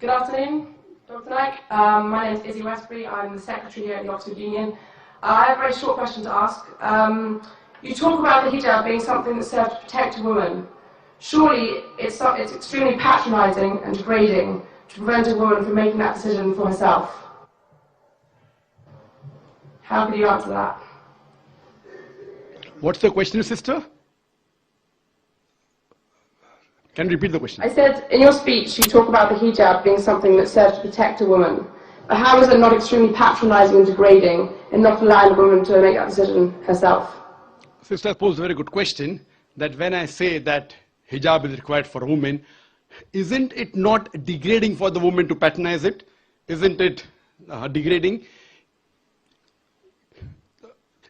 Good afternoon, Dr. Naik. My name is Izzy Westbury. I'm the secretary here at the Oxford Union. I have a very short question to ask. You talk about the hijab being something that serves to protect a woman. Surely it's extremely patronising and degrading to prevent a woman from making that decision for herself. How could you answer that? What's the question, sister? Can you repeat the question? I said, in your speech, you talk about the hijab being something that serves to protect a woman. But how is it not extremely patronising and degrading in not allowing a woman to make that decision herself? Sister posed a very good question, that when I say that hijab is required for a woman, isn't it not degrading for the woman to patronize it? Isn't it degrading?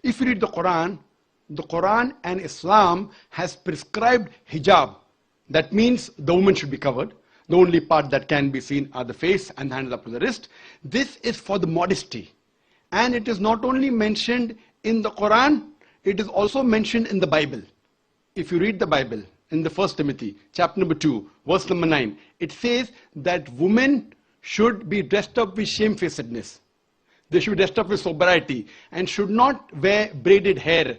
If you read the Quran and Islam has prescribed hijab. That means the woman should be covered. The only part that can be seen are the face and the hands up to the wrist. This is for the modesty. And it is not only mentioned in the Quran, it is also mentioned in the Bible. If you read the Bible, in the 1 Timothy, chapter number 2, verse number 9, it says that women should be dressed up with shamefacedness. They should be dressed up with sobriety and should not wear braided hair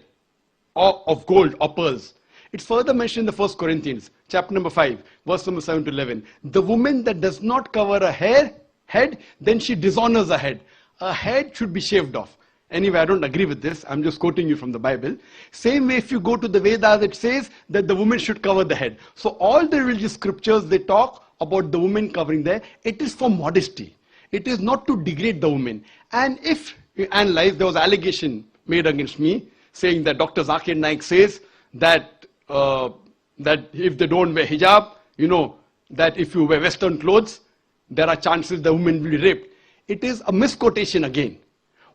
of gold or pearls. It's further mentioned in the 1 Corinthians, chapter number 5, verse number 7 to 11. The woman that does not cover her head, then she dishonors her head. Her head should be shaved off. Anyway, I don't agree with this. I'm just quoting you from the Bible. Same way, if you go to the Vedas, it says that the woman should cover the head. So all the religious scriptures, they talk about the woman covering their, it is for modesty. It is not to degrade the woman. And if you analyze, there was an allegation made against me, saying that Dr. Zakir Naik says that that if they don't wear hijab, that if you wear Western clothes, there are chances the woman will be raped. It is a misquotation again.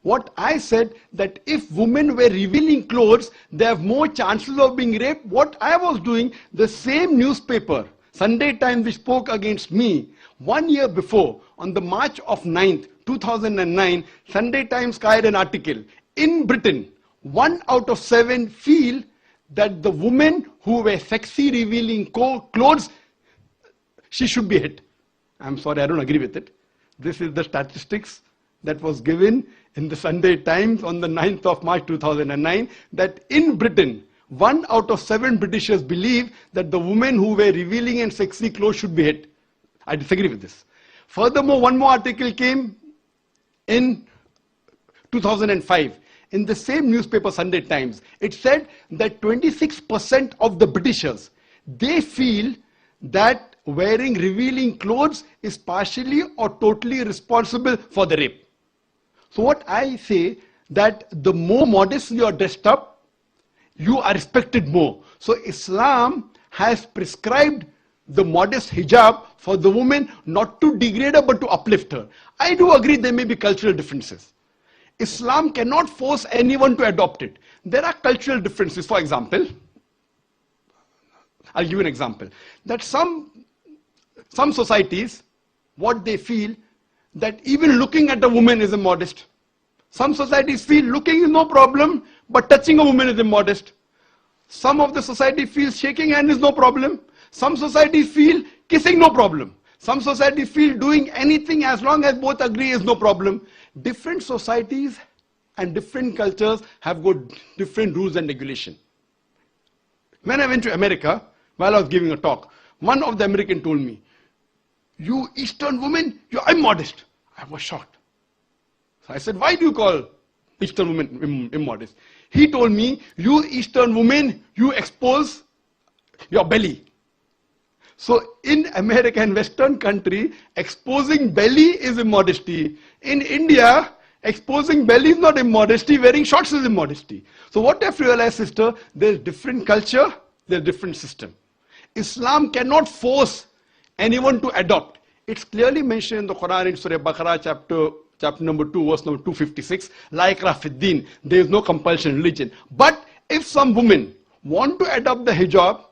What I said, that if women wear revealing clothes, they have more chances of being raped. What I was doing, the same newspaper, Sunday Times, which spoke against me, 1 year before, on the March of 9th, 2009, Sunday Times carried an article. In Britain, 1 out of 7 feel that the women who wear sexy revealing clothes, she should be hit. I'm sorry, I don't agree with it. This is the statistics that was given in the Sunday Times on the 9th of March 2009, that in Britain, 1 out of 7 Britishers believe that the women who wear revealing and sexy clothes should be hit. I disagree with this. Furthermore, one more article came in 2005. In the same newspaper, Sunday Times, it said that 26% of the Britishers, they feel that wearing revealing clothes is partially or totally responsible for the rape. So what I say, that the more modest you are dressed up, you are respected more. So Islam has prescribed the modest hijab for the woman, not to degrade her but to uplift her. I do agree there may be cultural differences. Islam cannot force anyone to adopt it. There are cultural differences. For example, I'll give you an example. That some societies, what they feel, that even looking at a woman is immodest. Some societies feel looking is no problem, but touching a woman is immodest. Some of the society feels shaking hand is no problem. Some societies feel kissing no problem. Some societies feel doing anything as long as both agree is no problem. Different societies and different cultures have got different rules and regulation. When I went to America, while I was giving a talk, one of the Americans told me, "You Eastern women, you're immodest." I was shocked. So I said, "Why do you call Eastern women immodest?" He told me, "You Eastern women, you expose your belly." So in America and Western country, exposing belly is immodesty. In India, exposing belly is not immodesty, wearing shorts is immodesty. So what I've realized, sister, there's different culture, there's different system. Islam cannot force anyone to adopt. It's clearly mentioned in the Quran in Surah Baqarah, chapter number 2, verse number 256, La ikraha fid din, there is no compulsion in religion. But if some women want to adopt the hijab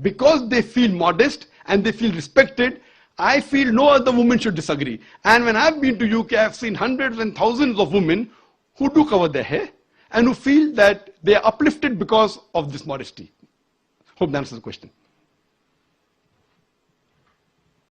because they feel modest and they feel respected, I feel no other woman should disagree. And when I've been to UK, I've seen hundreds and thousands of women who do cover their hair and who feel that they are uplifted because of this modesty. Hope that answers the question.